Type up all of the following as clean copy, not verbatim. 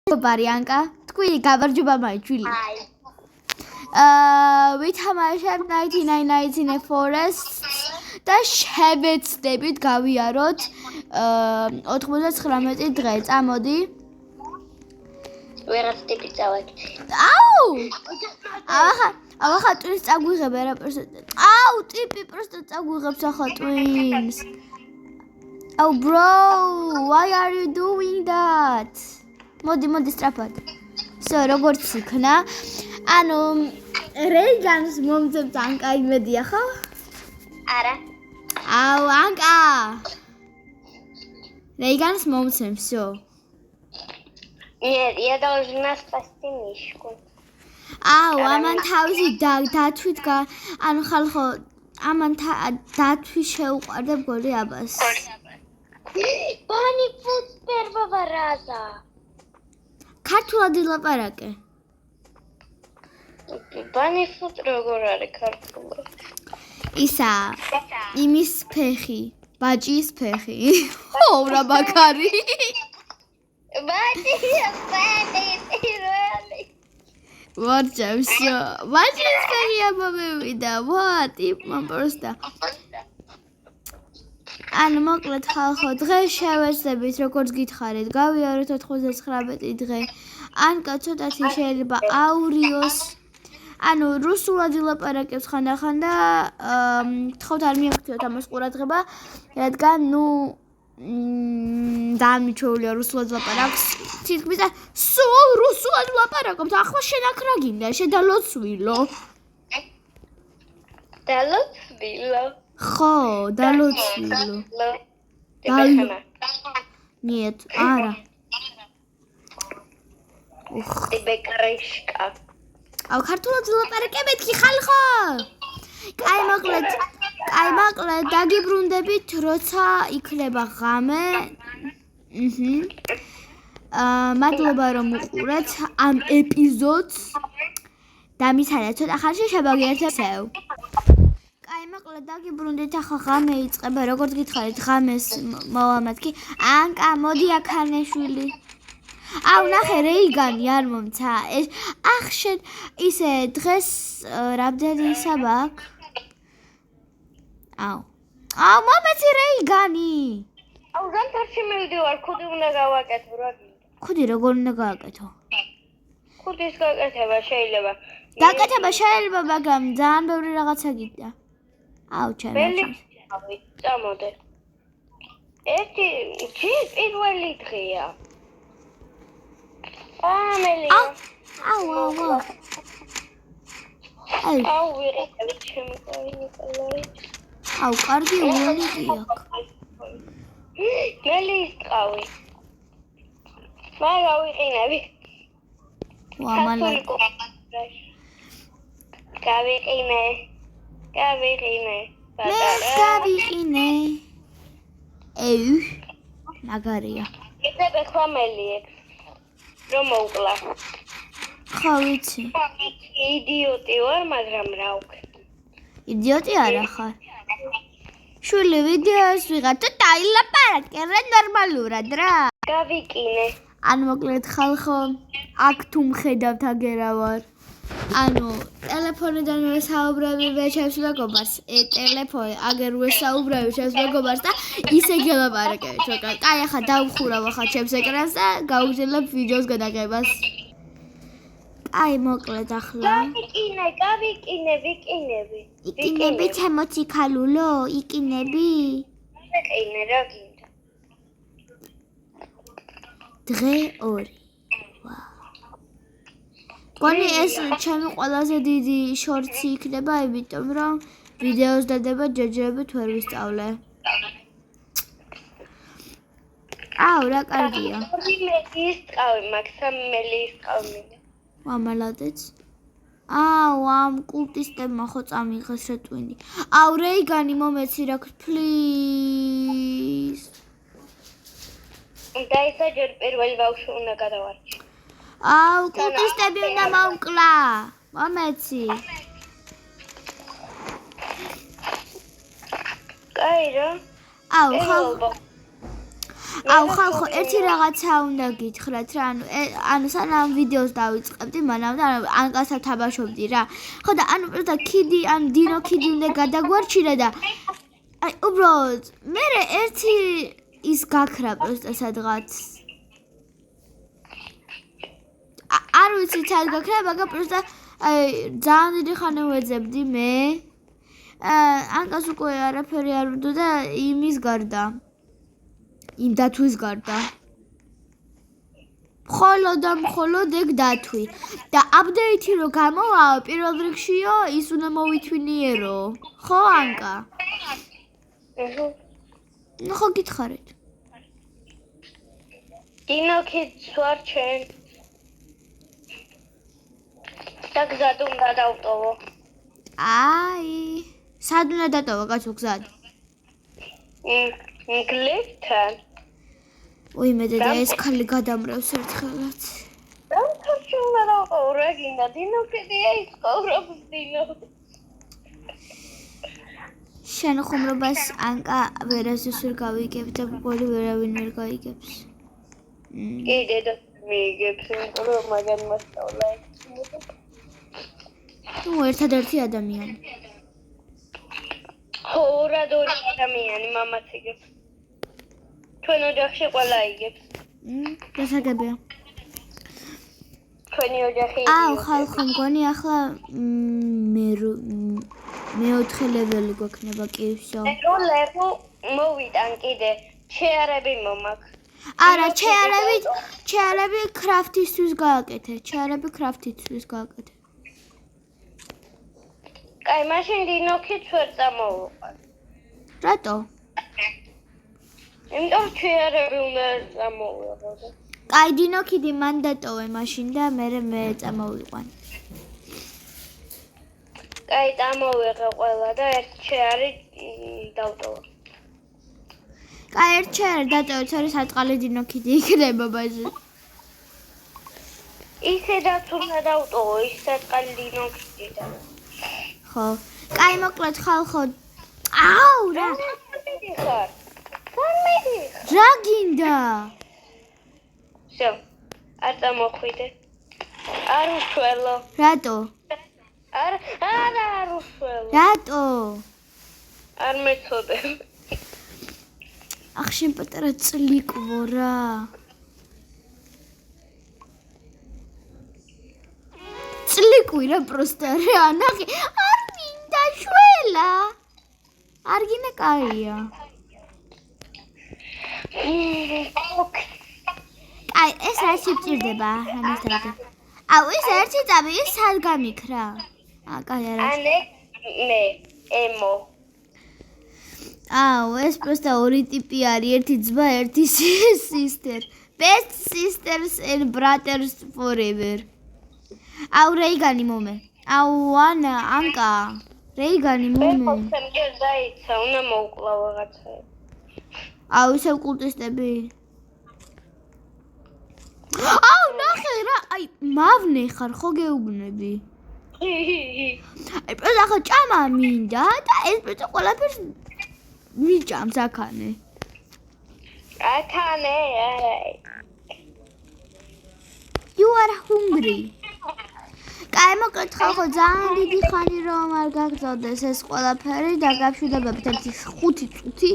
ბარიანკა, თქვი გამარჯობა მაიჩვილი. ვითამაშებ 99 Forests და შევეცდებით გავიაროთ 99 დღე. წამოდი. ვერაც ტიპი წავედ. აუ! ახლა twins წაგვიღებ რა პროსტა. აუ, ტიპი პროსტა წაგვიღებს ახლა twins. Oh bro, why are you doing that? მოდი სწრაფად. როგორც იქნა. ანუ რეიგანს მომძებთ ანკა იმედია ხო? არა. აუ ანკა. რეიგანს მომცემ, всё. Нет, я должна спасти Мишку. აუ, ამან თავისი დათვით ანუ ხალხო, ამან დათვით შეუყვარდა გოლი აბას. Bunny food первого раза. ქართულად ილაპარაკე. Bunny food როგორ არის ქართულად? ისა, იმის ფეხი, ბაჭის ფეხი. ხო, რა ბაქარი. ბაჭის ფეხი, really? ვარჯავს. ბაჭის ფეხი ამოვიდა. what? მან პროსტა. ანუ მოკლედ ხალხო, დღეს შევეცდებით, როგორც გითხარით, გავიაროთ 99 დღე. ანკა ცოტათი შეიძლება აურიოს. ანუ რუსულად ილაპარაკებს ხანდახან და თხოვთ არ მიაქციოთ ამას ყურადღება, რადგან დამიჩვეულია რუსულად ლაპარაკს. თითქმის სულ რუსულად ლაპარაკობთ. ახლა შენ აქ რა გინდა? შედალოცვილო. დალოცვილო. ხო, დალოცვილო. Нет, არა. ბეკრიშკა. აუ ქართულად ვილაპარაკებთ კი ხალხო? კაი მოკლედ დაგიბრუნდებით როცა იქნება ღამე. მადლობა რომ უყურეთ ამ ეპიზოდს და მიცადეთ ცოტა ხანში შევაგიერთებსევ. კაი მოკლედ დაგიბრუნდით ახლა ღამე იწყება როგორც გითხარით ღამეს მოვამატ კი ანკა მოდი აქანეშვილი. აუ ნახე რეიგანი არ მომცა. ახ შენ ისე დღეს რამდენი საბა აქვს? აუ მომეცი რეიგანი. აუ ზამთარში მივდივარ, ხუდი უნდა გავაკეთო რა გინდა. ხუდი როგორ უნდა გააკეთო? ხუდის გაკეთება შეიძლება. გაკეთება შეიძლება, მაგრამ ძალიან ბევრი რაღაცა გინდა. აუ ჩემ. წამოდე. ერთი პირველი დღეა. ამელია. აუ. აუ ვიყიდე ჩემი ნიკოლაი. აუ კარგი უოლი აქვს. მელის ტყავი. მაგა ვიყინები. ვამალა. გავიყინე. გავიყინე. მაგარია. ისე ბეხვამელიებს. რომ მოვკლა. ხო ვიცი. იდიოტი ვარ, მაგრამ რა ვქნა. იდიოტი არა ხარ. შვილი ვიდეოს ვიღარ თუ დაილაპარაკე რა ნორმალურად რა. გავიკინე. ანუ მოკლედ ხალხო, აქ თუ მხედავთ აგერა ვარ. ანუ ტელეფონიდან ვესაუბრები ჩემს მეგობარს. ტელეფონი აგერ ვესაუბრები ჩემს მეგობარს და ისე გელაპარაკებ ჩოკა. კაი ახლა დავხურავ ახლა ჩემს ეკრანს და გავგრძელებ ვიდეოს გადაღებას. აი მოკლედ ახლა. ვიკინები. იკინები ჩემოთი ქალულო, იკინები. ვიკინე რა გინდა. დღე 2. გონი ეს ჩემი ყველაზე დიდი შორცი იქნება, იმიტომ რომ ვიდეოს დადება ჯეჯებით ვერ ვისწავლე. აუ რა კარგია. მელის ტყავი, მაქსამ მელის ტყავი. მამალადეც. აუ ამ კულტისტებმა ხო წამიღეს რეტვინი. აუ რეიგანი მომეცი რა please. და ისა ჯერ პირველი ბავშვი უნდა გადავარჩი. აუ კულტისტები უნდა მოვკლა. მომეცი. კაი რა. აუ ხო. აუ ხალხო ერთი რაღაცა უნდა გითხრათ რა ანუ სანამ ვიდეოს დავიწყებდი მანამ და ანკასთან თამაშობდი რა ხო და ანუ პროტა ქიდი ან დინო ქიდი უნდა გადაგვარჩინა და აი უბრალოდ მე ერთი ის გაქრა პროტა სადღაც არ ვიცი თან გაქრა მაგრამ პროტა აი ძალიან დიდი ხანი ვეძებდი მე ანკას უკვე არაფერი არ ვდო და იმის გარდა იმ დათვის გარდა მხოლოდ ეგ დათვი და აპდეითი რო გამოვა პირველ რიგშიო ის უნდა მოვითვინიერო ხო ანკა ნუ ხო გითხარით დინოქიც ვარ ჩემ და გზად უნდა დავტოვო აი სად უნდა დატოვა კაცო გზად გლიქთან უიმე დედა ეს ხალი გადამრევს ერთხელაც დამთავრში უნდა დავტოვო რა გინდა დინოქიდია ის ყოვრობს დინო შენ ხუმრობას ანკა ვერასდროს ვერ გავიგებ და բոլი ვერავინ ვერ გაიგებს კიდე და მიიგებს რომ მაგან მასწავლა ნუ ერთადერთი ადამიანი ხო რადორი ადამიანი მამაც იგებს ჩვენ ოჯახში ყველა იგებს დასაგებია ჩვენი ოჯახი აუ ხალხო მგონი ახლა მეოთხე ლეველი გვექნება კი всё ლეველი მოვიტან კიდე შეარები მომაქ არა ჩეარები კრაფტისთვის გააკეთე კაი მაშინ დინოქიც ვერ წამოვუყარ რატო იმიტომ შეარები უნდა წამოვუყარ კაი დინოქიდი მან დატოვე მაშინ და მე წამოვიყვან კაი წამოვიღე ყველა და ერთ შეარი დავტოვა კაი ერთ შეარი დატოვე თორე საწყალი დინოქიდი იქნება ბაჟი ისედაც უნდა დავტოვო ის საწყალი დინოქიდი და ხო კაი მოკლედ ხალხო აუ რა რა გინდა всё არ წამოხვიდე არ უშველო რატო არ უშველო რატო არ მეწოდე ახ შენ პატარა წლიკვო რა წლიკვი რა პროსტა რა ნახე არ მინდა შველა არ გინდა კაია აი ეს რა სიჭირდება ამასთან აუ ეს ერთი წამი ეს სად გამიქრა კაი არა ანე მე ემო აუ ეს პროსტა ორი ტიპი არის ერთი ძმა ერთი sister best sisters and brothers forever აუ რეიგანი მომე აუ ანა ანკა რეიგანი მომე მე ხომ დაიცა უნდა მოვკლა რაღაცა აუ ისევ კულტისტები აუ ნახე რა აი მავნე ხარ ხო გეუბნები აი პროტა ხო ჭამა მინდა და ეს პროტა ყველაფერს მიჭამს აქანე you are hungry კაი მოკლედ ხალხო ძალიან დიდი ხანი რომ არ გაგრძელდეს ეს ყველაფერი და გავშვიდებებით ერთი 5 წუთი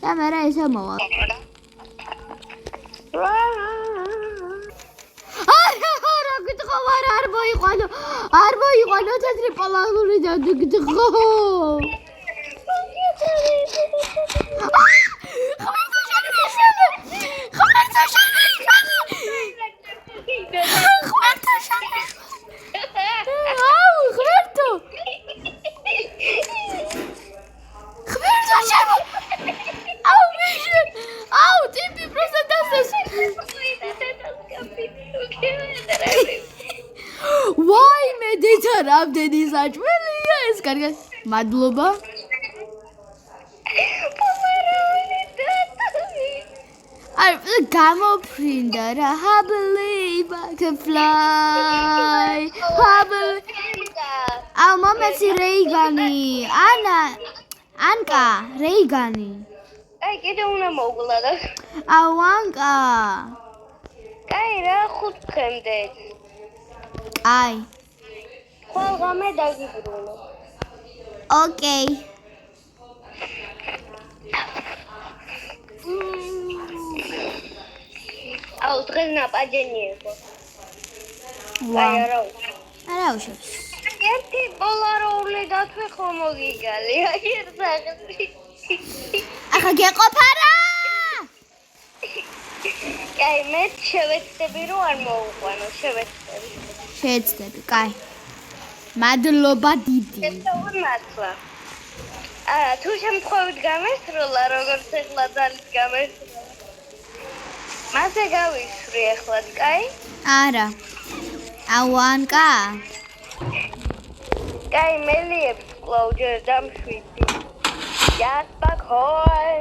და მე რა ესე მოვა არა გითხო არ მოიყვანო თეთრი პოლარული და გითხო Why me deta რამდენი საჭმელია ეს კარგად მადლობა არ გამოფრინდა რა believe I can fly აუ მომეცი რეიგანი ანკა რეიგანი აი კიდე უნდა მოვგლა და ავანკა. კაი რა 5 დღემდე. აი. ხვალ ღამე დაგიბრუნო. ოკეი. აუ დღეს ნაპაჯენი იყო. ვა. აი არა. არა უშავს. ერთი პოლარული დათვი ხომ მოგიგალი. აი ერთაღი. ახლა გეყოფა რა? კაი მე შევეცდები რომ არ მოუყვანო, შევეცდები. შეეცდები, კაი. მადლობა დიდი. შევწევ მართლა. თუ შემთხვევით გამესროლა, როგორც ეხლა ძალით გამესროლა. მასე გავისვრი ახლა, კაი? არა. ავანკა. კაი, მელიებს კлау ჯერ დამშვიდი. იასპაკოი.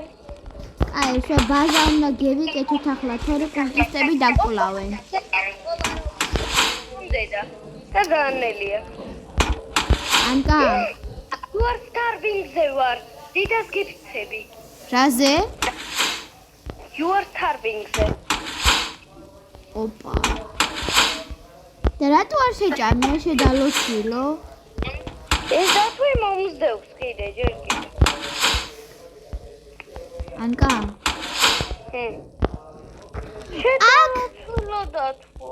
აი, შე ბაზა უნდა გევიკეთოთ ახლა, თორე კონკისტები დაგკლავენ. დედა, და განელია. ანკა. You are starving-ზე ვარ. დიდას გიფცები. რაზე? You are starving-ზე. ოპა. და რატო არ შეჭამე შედალოცილო? ეს დათვი მომსდევს კიდე ჯერ კიდე. ანკა. შედალოცილო დათვო.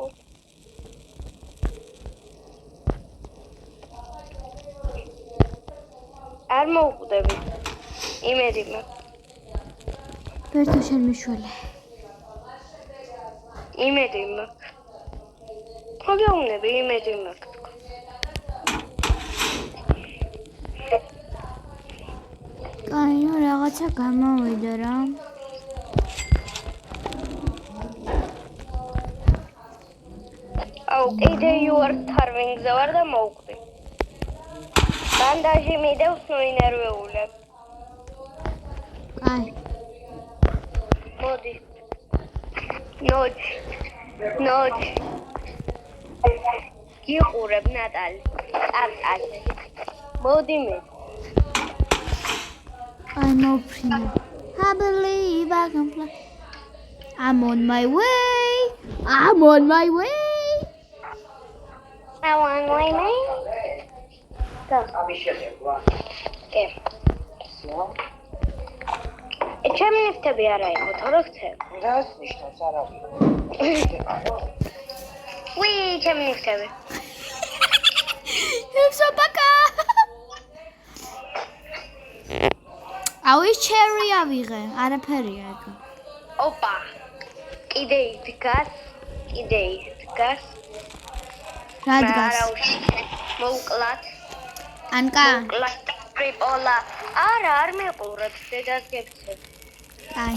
არ მოვკვდები. იმედი მაქვს. ვერთო შენ მიშველე. იმედი მაქვს. მოგეუბნები, იმედი მაქვს. კაი, რაღაცა გამოვიდა რა. აუ, კიდე you are starving-ზე ვარ და მოვკვდი. ბანდაჟი მიდევს ნოინერვეულებს. კაი. მოდი. ნოჯ. გიყურებ ნატალი. ატალი. მოდი მე. კაი, მოფრინე. I believe I can fly. I'm on my way. I'm on my way. I want my name. კი. ჩემი ნიფტები არა იყო, თორე ხცე. რას ნიშნავს არა? უი, ჩემი ნიფტები. Собака. აუის ჩერი ავიღე, არაფერია ეგ. ოპა. კიდე იდგას. რა დგას? მოუკლათ. ანკა. პრიპოლა. არა, არ მეყურებს, დედას გეცე. აი.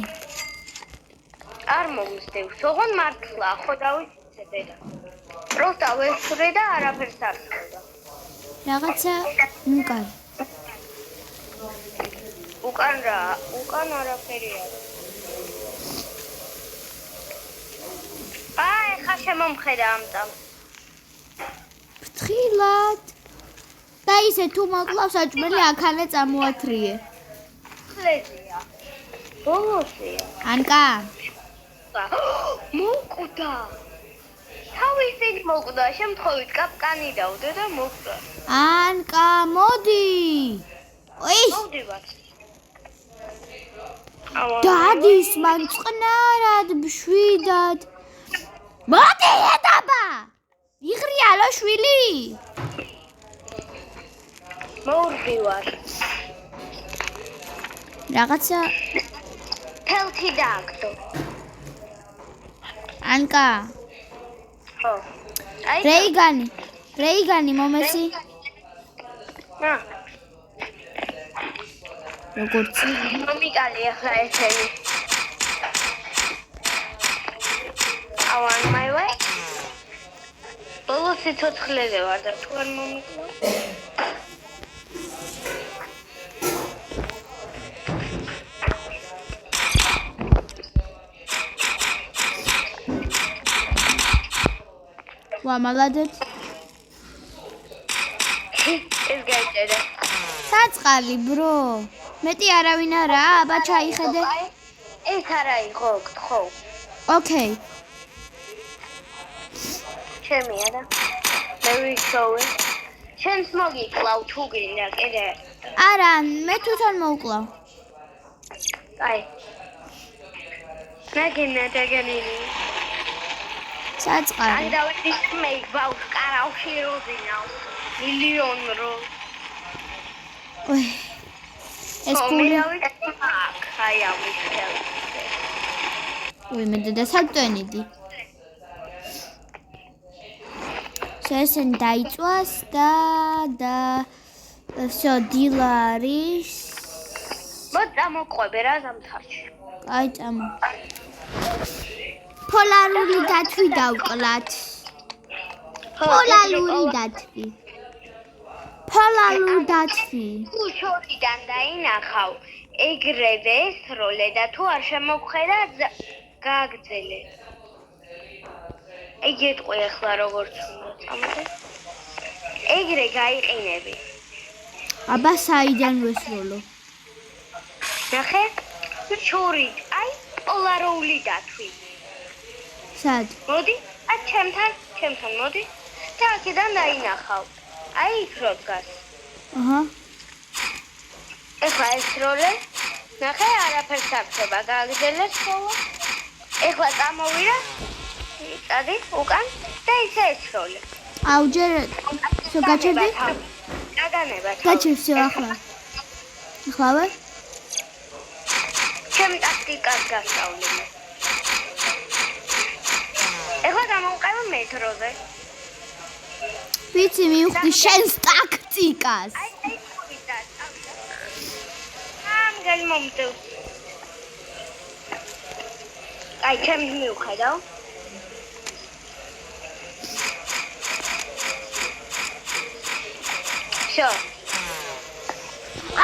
არ მომსდევს, ოღონ მართლა, ხო დავიცე დედა. პროსტა ვესწრე და არაფერს არ ხდება. რაღაცა უკან. უკან არაფერი არ. აი, ხა შემომხედა ამტამ. ფრთხილად. და ისე თუ მოკლავს აჭმელი აქანე წამოათრიე. ხლეზია. ბოლოსია. ანკა. მოკვდა. თავისით მოკვდა, შემთხვევით კაპკანი დავდე და მოკვდა. ანკა, მოდი. ოი. მოვდივარ. დადის მან წყნარად მშვიდად. მოდი ეტაბა. იღრიალო შვილი. მოვდივარ. რაღაცა თელთი დააგდო. ანკა. ხო. აი რეიგანი მომეცი. ნა. როგორც მომიკალი ახლა ესენი. I want my way. ბოლოს სიცოცხლეზე ვარ და თუ არ მომიკლა. ვა მალადეთ. ეს გაიწერა. საწყალი ბრო. მეტი არავინ არაა, აბა ჩაიხედე. ეს არა იყო, გთხოვ. ოკეი. ჩემია და მე ვიქოვე. შენს მოგიკლავ თუ გინდა კიდე. არა, მე თვითონ მოვკლავ. აი. ნაგინა დაგენინი. საწყარი. აი დავიწყე მე ბაუს კარავში როდინავ. მილიონ რო. ოი. ეს გული. აი ამისელ. ოი, მე და საწვენიდი. შესენ დაიწვას და всё დილარის. მოდა მოყვები რა ზამთარში. აი წამო. პოლარული დათვი დავკლათ. პოლარული დათვი. პოლარული დათვი. უშორიდან დაინახავ. ეგრევე სროლე და თუ არ შემოგხედა გააგრძელე. ეგ ეტყვი ახლა როგორც უნდა წამოდე. ეგრე გაიყინები. აბა საიდან ვესროლო? ნახე? შორით, აი პოლარული დათვი. სად? მოდი, აი ჩემთან მოდი. და აქედან დაინახავ. აი იქ რო დგას. აჰა. ეხლა ეს როლე, ნახე, არაფერს არ ხდება, გააგრძელე სროლა. ეხლა წამოვიდა. იტადი უკან და ისე ეს როლე. აუ ჯერ всё გაჩერდი? დაგანება. გაჩერ всё ახლა. ახლავე? ჩემ ტაქტიკას გასწავლე. ეხლა გამოვყევ მეტროზე. ვიცი მივხვდი შენს ტაქტიკას. აი ვიდა. ამ გელმომდევ. აი ჩემს მივხედავ. შო.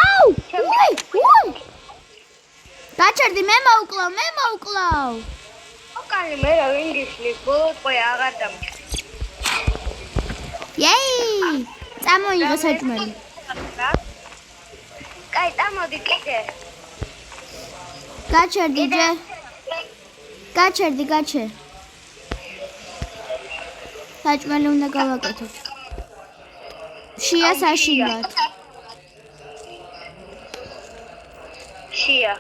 აუ! უი! გაჩერდი, მე მოვკლავ. ოკალი მე რა ვინგიშლი, ბოლოტყვე აღარ დამჭი. იეი! წამოიღო საჭმელი. კაი, წამოდი კიდე. გაჩერდი ჯერ. გაჩერ. საჭმელი უნდა გავაკეთოთ. შია საშინად. შია.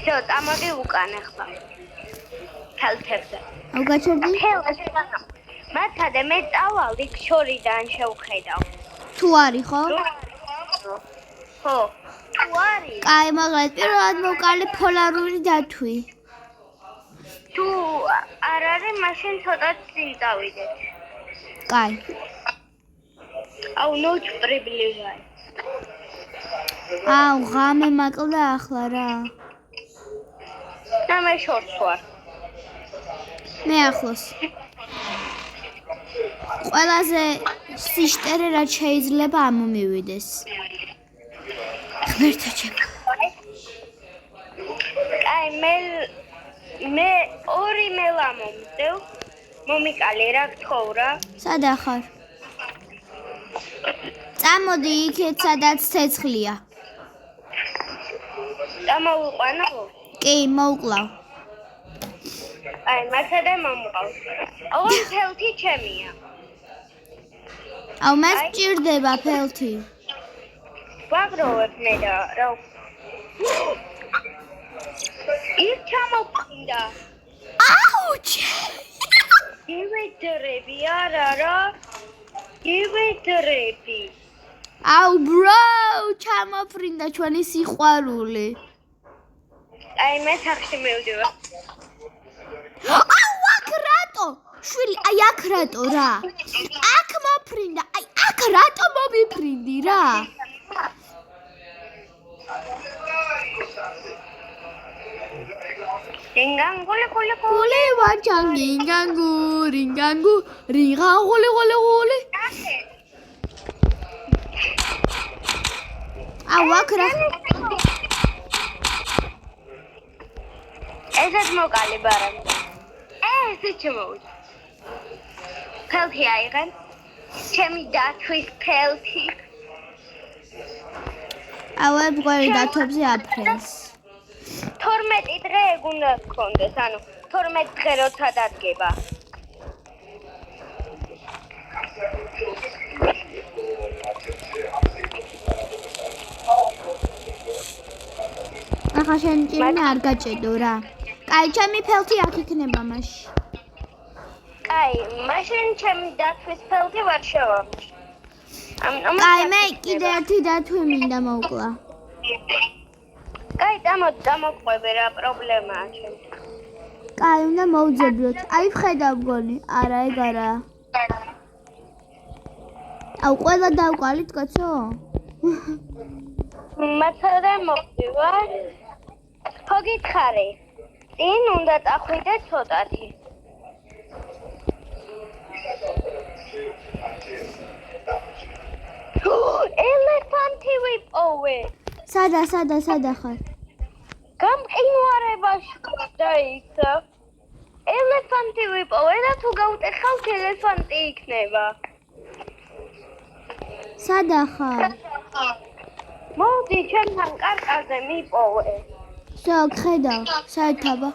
შო, წამოდი უკან ახლა. თალთებზე. აუ გაჩერდი? მათადე მე წავალ იქ შორიდან შევხედავ. თუ არის ხო? ხო. თუ არის? კაი, მაგრამ პირველად მოვკალე პოლარული დათვი. თუ არ არის, მაშინ ცოტა წინ წავიდეთ. კაი. აუ ნოჩ პრიბლიზაი. აუ ღამე მაკლდა ახლა რა. და მე შორს ვარ. მე ახლოს. ყველაზე სიშტერე რაც შეიძლება ამომივიდეს. ღმერთო ჩემო. აი მე ორი მელა მომწევ. მომიკალე რა გთხოვ რა. სად ახარ? წამოდი იქეთ სადაც ცეცხლია. დამოვიყვანო? კი, მოვკლავ. აი მათადე მომყავს. ორი ფელთი ჩემია. აუ მას ჭირდება ფელთი. ვაგროვებ მე და რა. ის ჩამოყინდა. აუჩი! ივედრები არა. ივედრები. აუ bro, ჩამოფრინდა ჩვენი სიყვარული. აი მე სახში მივდივარ. აუ აქ რატო? შვილი, აი აქ რატო რა? აქ მოფრინდა. აი აქ რატო მომიფრინდი რა? დინგანგული გული ვაჩანგინგანგუ, რინგანგუ, რინგანგული. აუ აქ რა? ესეც მოკალი ბარამ. ესე ჩემოვიდა. ფელთი აიღე. ჩემი დათვის ფელთი. ავე ბგვარი დათვებზე აფრენს. 12 დღე ეგ უნდა გქონდეს, ანუ 12 დღე როცა დადგება. ახლა შენ ჭირიმე არ გაჭედო რა. კაი, ჩემი ფელთი აქ იქნება მაშინ. კაი, მაშინ ჩემი დათვის ფელთი ვარ შევამჩ. კაი, მე კიდე ერთი დათვი მინდა მოვკლა. კაი, დამოყვები რა პრობლემაა ჩემთვის. კაი, უნდა მოვძებლოთ. აი ვხედავ გონი. არა, ეგ არა. აუ, ყველა დავყალით, კაცო? მათადე მოვდივარ. ხო გითხარი. წინ უნდა წახვიდე ცოტათი. ელეფანტი ვიპოვე. სადა ხარ? გამყინვარებაში დაიცა. ელეფანტი ვიპოვე და თუ გავუტეხავთ ელეფანტი იქნება. სადა ხარ? მოდი ჩემთან კარკაზე მიპოვე. всё, ხედავ, საერთაბა.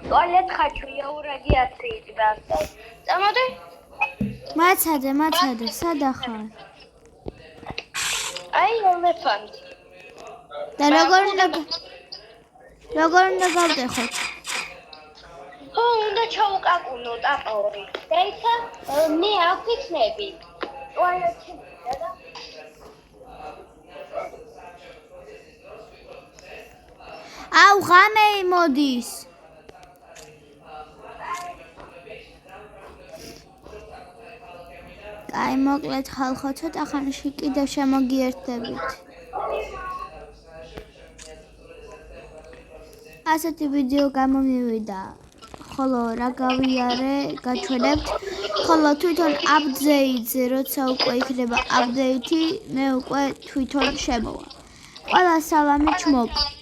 ტუალეტ ხაჩვია რადიაციით გასა. წამოდი. მაცადე, სადა ხარ? აი ელეფანტი. და როგორ უნდა გავტეხოთ? ხო, უნდა ჩაუკაკუნო ტაყორი. დაიცა, მე აქ იქნები. ტუალეტში და აუ, ღამე მოდის. კაი, მოკლედ ხალხო, ცოტა ხანში კიდევ შემოგიერთდებით. ასეთი ვიდეო გამომივიდა. ხოლო რა გავიარე, გაჩვენებთ. ხოლო თვითონ აპდეიტზე, როცა უკვე იქნება აპდეიტი, მე უკვე თვითონ შემოვა. ყველა სალამი ჩმოკ.